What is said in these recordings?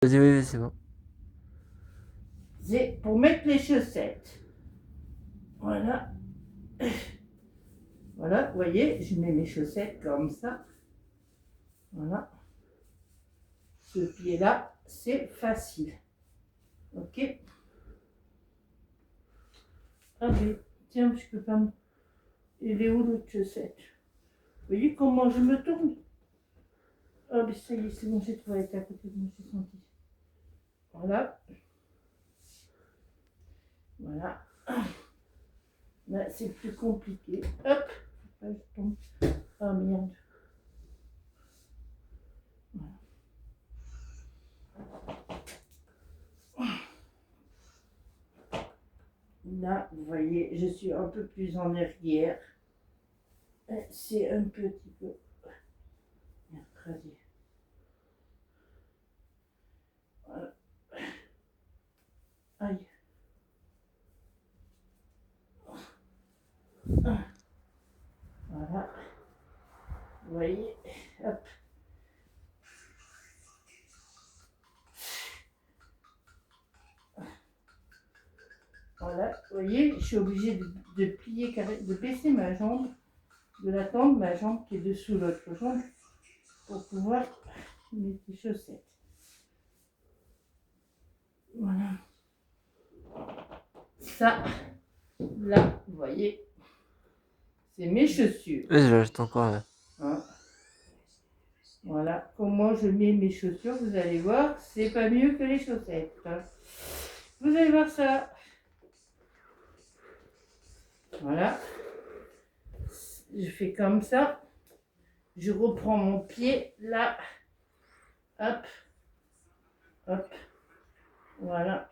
Vas-y, oui, c'est bon. C'est pour mettre les chaussettes. Voilà. Voilà, vous voyez, je mets mes chaussettes comme ça. Voilà. Ce pied-là, c'est facile. Ok. Ah oui, tiens, je peux pas me... Il est où l'autre chaussette? Vous voyez comment je me tourne? Ah mais ça y est, c'est bon, j'ai trouvé, elle était à côté de moi, j'ai senti. Voilà. Voilà. Là, c'est plus compliqué. Hop. Ah, je tombe. Ah merde. Là, vous voyez, je suis un peu plus en arrière. C'est un petit peu mercredi. Voilà. Aïe. Voilà. Vous voyez, hop. Voilà, vous voyez, je suis obligée de plier, de baisser ma jambe, de la tendre, ma jambe qui est dessous l'autre jambe, pour pouvoir mettre les chaussettes. Voilà. Ça, là, vous voyez, c'est mes chaussures. Oui, je l'ajoute encore là. Hein. Voilà, comment je mets mes chaussures, vous allez voir, c'est pas mieux que les chaussettes. Hein. Vous allez voir ça. Voilà. Je fais comme ça. Je reprends mon pied là. Hop. Hop. Voilà.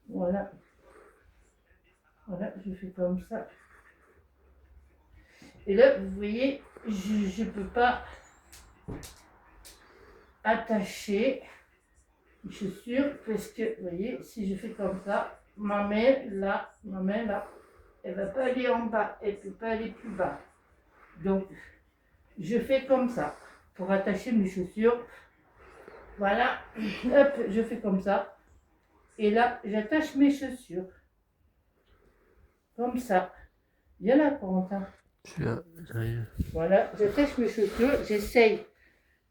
Voilà. Voilà, je fais comme ça. Et là, vous voyez, je ne peux pas attacher les chaussures parce que, vous voyez, si je fais comme ça, ma main là, elle ne va pas aller en bas, elle ne peut pas aller plus bas. Donc, je fais comme ça pour attacher mes chaussures. Voilà, hop, je fais comme ça. Et là, j'attache mes chaussures. Comme ça. Viens là, Corentin. Je suis là, j'arrive. Voilà, j'attache mes chaussures, j'essaye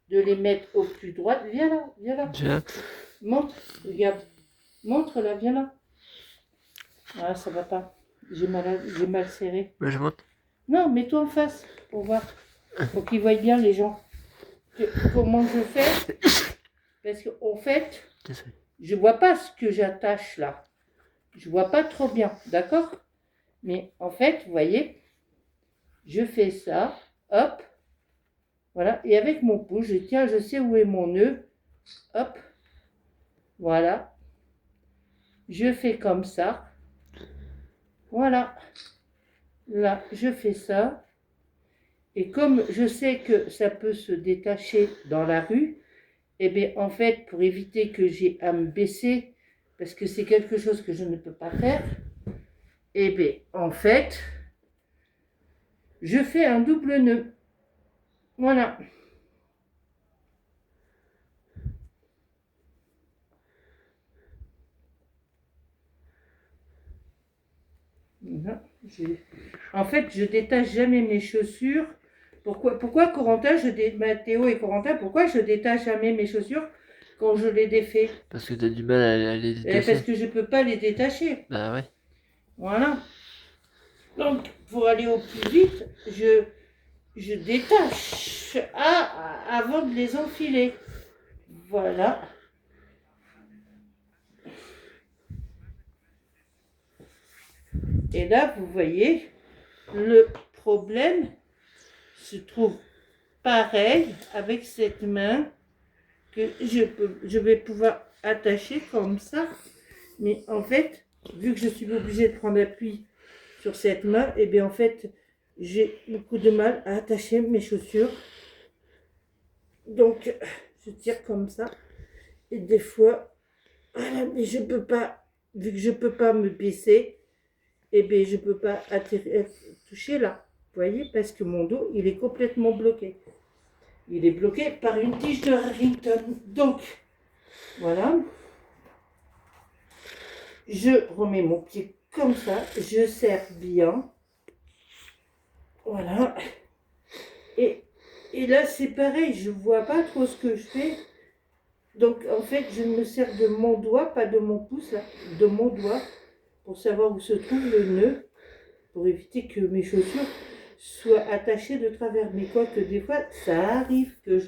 de les mettre au plus droit. Viens là, viens là. Déjà. Montre, regarde. Montre là, viens là. Ah, ça va pas. J'ai mal serré. Bah, je monte. Non, mets-toi en face pour voir. Pour qu'ils voient bien les gens. Comment je fais? Parce qu'en fait, je vois pas ce que j'attache là. Je vois pas trop bien, d'accord? Mais en fait, vous voyez, je fais ça, hop, voilà, et avec mon pouce, je tiens, je sais où est mon nœud, hop, voilà, je fais comme ça, voilà, là, je fais ça, et comme je sais que ça peut se détacher dans la rue, et bien en fait, pour éviter que j'ai à me baisser, parce que c'est quelque chose que je ne peux pas faire, et bien en fait, je fais un double nœud, voilà. Non, en fait, je détache jamais mes chaussures. Pourquoi Corentin, Théo et Corentin, pourquoi je détache jamais mes chaussures quand je les défais? Parce que t'as du mal à les détacher. Parce que je peux pas les détacher. Bah ouais. Voilà. Donc, pour aller au plus vite, je détache avant de les enfiler. Voilà. Et là, vous voyez, le problème se trouve pareil avec cette main que je vais pouvoir attacher comme ça. Mais en fait, vu que je suis obligée de prendre appui sur cette main, et bien en fait, j'ai beaucoup de mal à attacher mes chaussures. Donc, je tire comme ça. Et des fois, voilà, mais je peux pas, vu que je peux pas me baisser, et bien je peux pas toucher là. Vous voyez, parce que mon dos, il est complètement bloqué. il est bloqué par une tige de Harrington. Donc, voilà. Je remets mon pied comme ça, je serre bien. Voilà. Et là, c'est pareil, je vois pas trop ce que je fais. Donc, en fait, je me sers de mon doigt, pas de mon pouce, là, de mon doigt, pour savoir où se trouve le nœud, pour éviter que mes chaussures soient attachées de travers. Mais quoique des fois, ça arrive que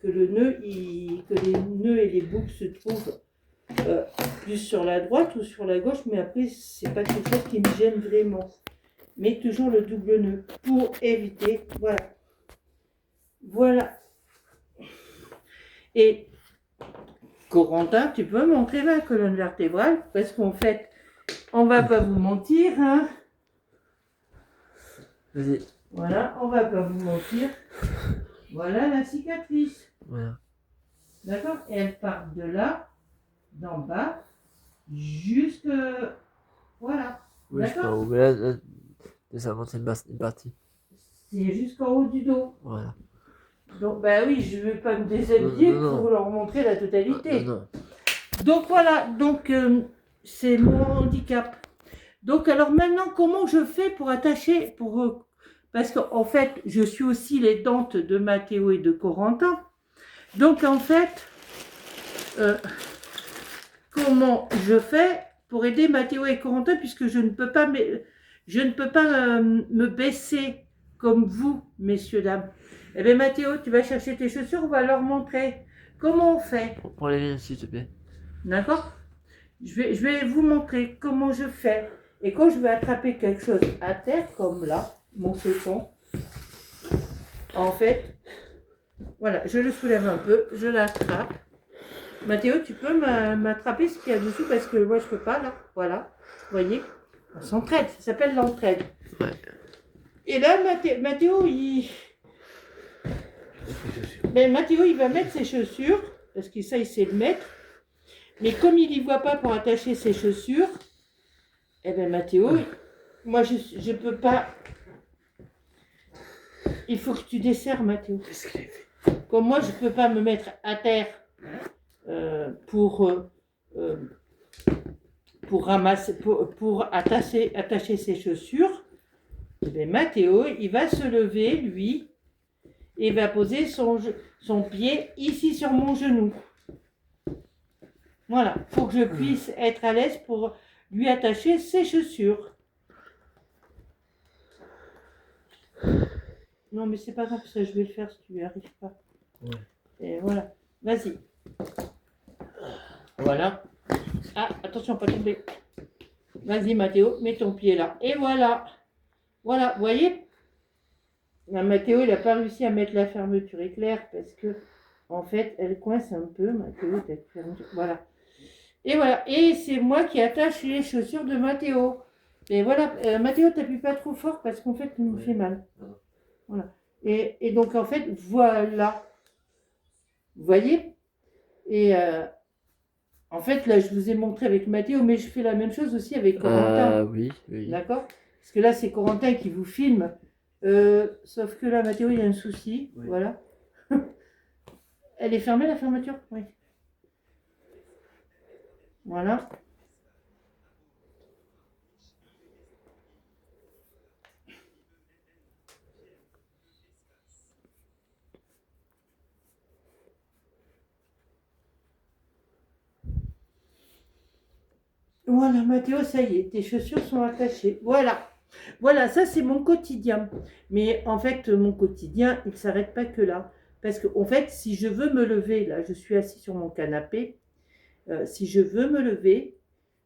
que les nœuds et les boucles se trouvent plus sur la droite ou sur la gauche, mais après, c'est pas quelque chose qui me gêne vraiment. Mais toujours le double nœud, pour éviter, voilà. Voilà. Et Corentin, tu peux montrer ma colonne vertébrale, parce qu'en fait, on va pas vous mentir, hein. Vas-y. Voilà, on va pas vous mentir. Voilà la cicatrice. Voilà. D'accord? Et elle part de là, d'en bas, jusque... Voilà. Oui, je sais pas D'accord? où. Mais là, ça montre une partie. C'est jusqu'en haut du dos. Voilà. Donc, bah oui, je vais pas me déshabiller Non, non, non. pour leur montrer la totalité. Non, non. Donc voilà, donc c'est mon handicap. Donc alors maintenant, comment je fais pour attacher, parce qu'en fait, je suis aussi les dentes de Mathéo et de Corentin. Donc en fait, comment je fais pour aider Mathéo et Corentin, puisque je ne peux pas me baisser comme vous, messieurs, dames. Eh bien Mathéo, tu vas chercher tes chaussures, on va leur montrer comment on fait. Prends les miennes, s'il te plaît. D'accord? Je vais vous montrer comment je fais. Et quand je vais attraper quelque chose à terre, comme là, mon cesson, en fait, voilà, je le soulève un peu, je l'attrape. Mathéo, tu peux m'attraper ce qu'il y a dessous, parce que moi, je peux pas, là. Voilà, vous voyez? On s'entraide, ça s'appelle l'entraide. Ouais. Et là, Mathéo, Mathéo, il va mettre ses chaussures, parce que ça, il sait le mettre. Mais comme il n'y voit pas pour attacher ses chaussures, eh bien Mathéo, moi je peux pas. Il faut que tu desserres Mathéo. Qu'est-ce qu'il a fait? Comme moi je peux pas me mettre à terre pour ramasser, pour attacher ses chaussures, eh bien Mathéo, il va se lever lui et va poser son pied ici sur mon genou. Voilà, il faut que je puisse être à l'aise pour lui attacher ses chaussures. Non, mais c'est pas grave, ça je vais le faire si tu n'y arrives pas. Ouais. Et voilà, vas-y. Voilà. Ah, attention, pas tomber. Vas-y, Mathéo, mets ton pied là. Et voilà. Voilà, vous voyez? Là, Mathéo, il n'a pas réussi à mettre la fermeture éclair parce que, en fait, elle coince un peu. Mathéo, cette fermeture. Voilà. Et voilà, et c'est moi qui attache les chaussures de Mathéo. Et voilà, Mathéo, t'appuies pas trop fort parce qu'en fait, il me fait mal. Voilà. Et donc, en fait, voilà. Vous voyez? Et en fait, là, je vous ai montré avec Mathéo, mais je fais la même chose aussi avec Corentin. Oui, oui. D'accord? Parce que là, c'est Corentin qui vous filme. Sauf que là, Mathéo, il y a un souci. Oui. Voilà. Elle est fermée, la fermeture? Oui. Voilà. Voilà, Mathéo, ça y est, tes chaussures sont attachées. Voilà. Voilà, ça c'est mon quotidien. Mais en fait, mon quotidien, il ne s'arrête pas que là. Parce qu'en fait, si je veux me lever, là, je suis assis sur mon canapé. Si je veux me lever,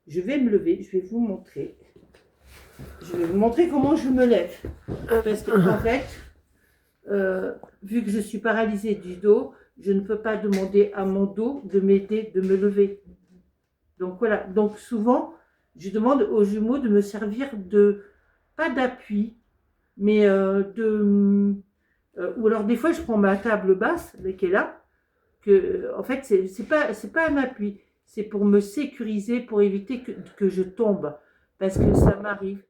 je vais me lever. Je vais vous montrer. Je vais vous montrer comment je me lève. Parce qu'en fait, vu que je suis paralysée du dos, je ne peux pas demander à mon dos de m'aider, de me lever. Donc voilà, donc souvent, je demande aux jumeaux de me servir pas d'appui, mais ou alors des fois je prends ma table basse, qui est là, en fait c'est pas un appui, c'est pour me sécuriser, pour éviter que je tombe, parce que ça m'arrive,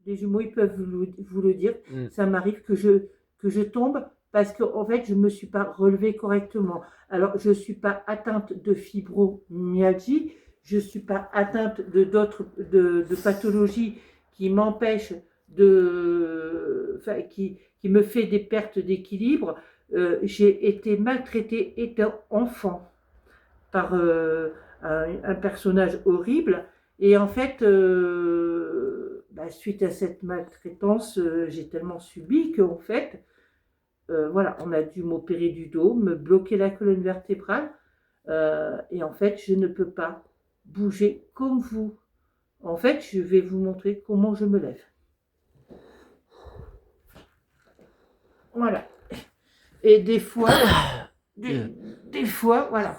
les jumeaux ils peuvent vous le dire, ça m'arrive que je tombe parce qu'en fait, je ne me suis pas relevée correctement. Alors, je ne suis pas atteinte de fibromyalgie, je ne suis pas atteinte de pathologies qui m'empêchent qui me fait des pertes d'équilibre. J'ai été maltraitée étant enfant par un personnage horrible. Et en fait, suite à cette maltraitance, j'ai tellement subi qu'en fait, voilà, on a dû m'opérer du dos, me bloquer la colonne vertébrale. Et en fait, je ne peux pas bouger comme vous. En fait, je vais vous montrer comment je me lève. Voilà. Et des fois, des fois, voilà.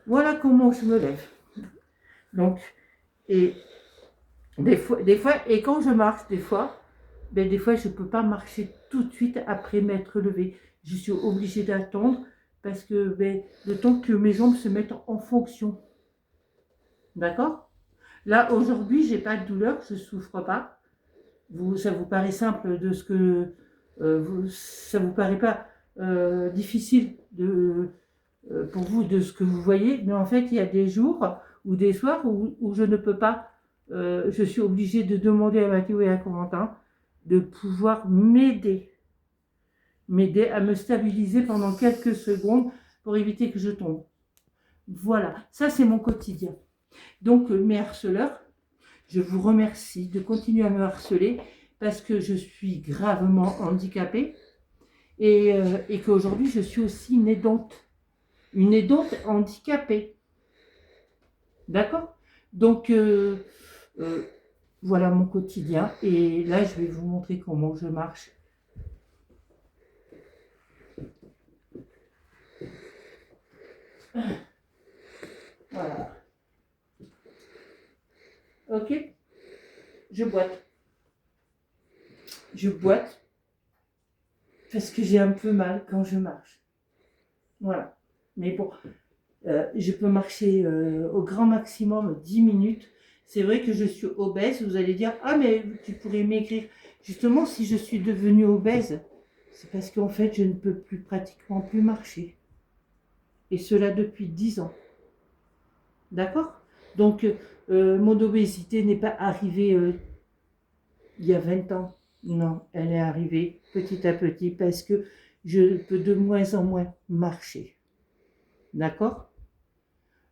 Voilà comment je me lève. Donc, et des fois, et quand je marche, des fois, je ne peux pas marcher tout de suite après m'être levée. Je suis obligée d'attendre parce que le temps que mes jambes se mettent en fonction. D'accord? Là, aujourd'hui, j'ai pas de douleur, je ne souffre pas. Ça vous paraît simple de ce que... ça vous paraît pas difficile pour vous de ce que vous voyez, mais en fait, il y a des jours ou des soirs où je ne peux pas, je suis obligée de demander à Mathieu et à Corentin de pouvoir m'aider à me stabiliser pendant quelques secondes pour éviter que je tombe. Voilà, ça c'est mon quotidien. Donc mes harceleurs, je vous remercie de continuer à me harceler parce que je suis gravement handicapée et qu'aujourd'hui je suis aussi une aidante handicapée. D'accord? Donc voilà mon quotidien et là je vais vous montrer comment je marche. Voilà. Ok? Je boite. Je boite parce que j'ai un peu mal quand je marche. Voilà. Mais bon, je peux marcher au grand maximum 10 minutes. C'est vrai que je suis obèse. Vous allez dire, ah mais tu pourrais maigrir. Justement, si je suis devenue obèse, c'est parce qu'en fait, je ne peux pratiquement plus marcher. Et cela depuis 10 ans. D'accord? Donc, mon obésité n'est pas arrivée il y a 20 ans. Non, elle est arrivée petit à petit parce que je peux de moins en moins marcher. D'accord?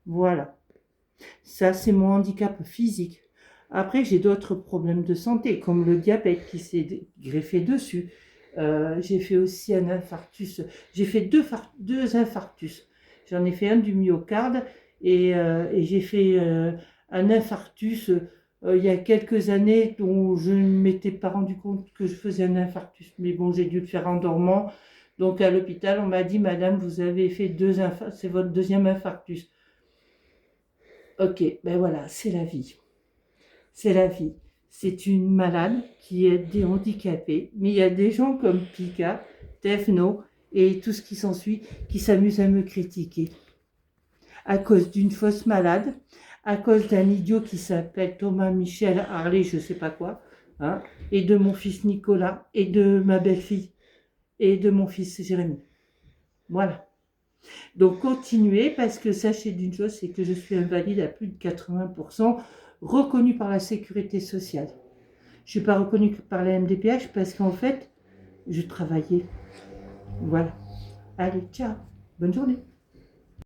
Voilà. Ça, c'est mon handicap physique. Après, j'ai d'autres problèmes de santé, comme le diabète qui s'est greffé dessus. J'ai fait aussi un infarctus. J'ai fait deux infarctus. J'en ai fait un du myocarde et j'ai fait un infarctus il y a quelques années dont je ne m'étais pas rendu compte que je faisais un infarctus. Mais bon, j'ai dû le faire en dormant. Donc à l'hôpital, on m'a dit, madame, vous avez fait c'est votre deuxième infarctus. Ok, ben voilà, c'est la vie. C'est la vie. C'est une malade qui est des handicapés, mais il y a des gens comme Pika, Tefno et tout ce qui s'ensuit qui s'amusent à me critiquer. À cause d'une fausse malade, à cause d'un idiot qui s'appelle Thomas Michel Harley, je ne sais pas quoi, hein, et de mon fils Nicolas, et de ma belle-fille, et de mon fils Jérémy. Voilà. Donc continuez, parce que sachez d'une chose, c'est que je suis invalide à plus de 80%, reconnue par la sécurité sociale. Je ne suis pas reconnue par la MDPH parce qu'en fait, je travaillais. Voilà. Allez, ciao. Bonne journée.